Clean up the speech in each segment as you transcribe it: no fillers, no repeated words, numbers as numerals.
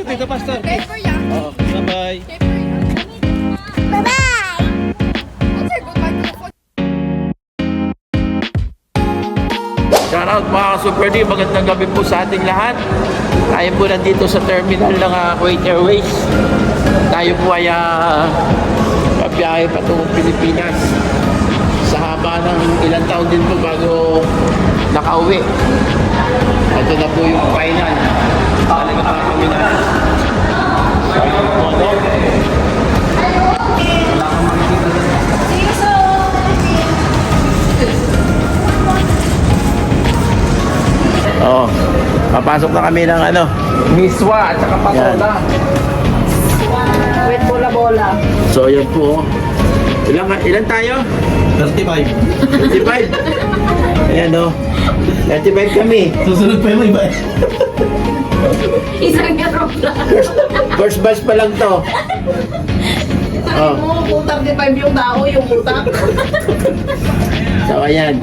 Dito, Pastor. Okay for ya. Oo, bye-bye. Okay for ya. Bye-bye! I'll say goodbye to the phone. Shoutout mga Super D, magandang gabi po sa ating lahat. Tayo po nandito sa terminal ng Kuwait Airways. Tayo po ay pabiyahe patungong Pilipinas. Sa haba ng ilang taon din po bago nakauwi. Ito na po yung final. Talaga pa kami na. So, ito po ano. Wala kang makikita doon. Oo. Papasok na kami ng ano, miswa at saka patola. With bola-bola. So, yun po. Ilan tayo? 35. 35. Ayan o. 35 kami. Susunod pa yung iba. Isang aeroplano. First batch pa lang to. Oh. Mo, kung 35 yung tao, yung utak. So, ayan.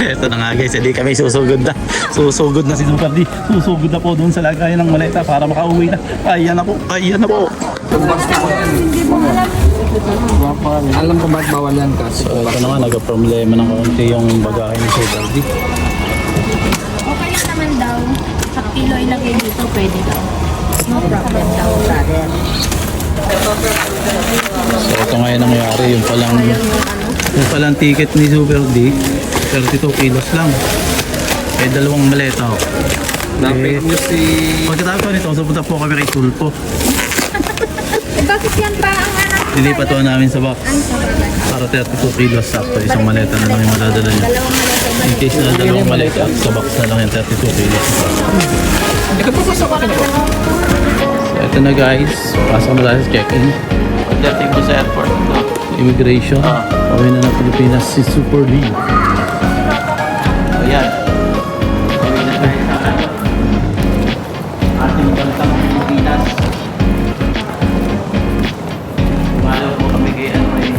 Ito na nga guys, hindi kami susugod na. Susugod na si Super D. Susugod na po doon sa lagayan ng maleta para makauwi na. Ayan na po, ayan na po. Alam ko ba't bawal yan kasi So ito na nga, nagka-problema ng konti yung bagahe ni Super D. Okay lang naman daw. Sa kilo ilagay dito, pwede daw. No problem daw, brother. So ito nga yung nangyari, yung palang ticket ni Super D, 32 kilos lang. Eh, dalawang maleta ho. napit nyo si... Pagkatapos ko nito, supunta po kami kay Tulpo. Eh, bakit yan pa ang anak? Lilipat po namin sa box. Ano sa bagay? Para 32 kilos sakto, isang maleta na lang yung madadala niya. Dalawang maleta ba? In case na dalawang maleta, sa box na lang yung 32 kilos. Ikaw pa pasok ka na. So ito na guys, pasok na tayo sa check-in. Pagdating po sa airport. No? Immigration, pauwi na ng Pilipinas si Super D. Ayan. Uwi na tayo sa ating bansang Pilipinas. Malaw po kami kay ano ay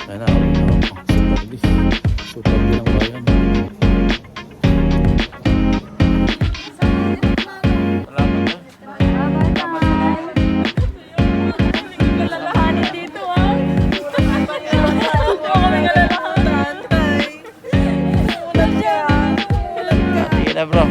Sana uwi na ako. Super D. Super D ng bayan. Sige na bro.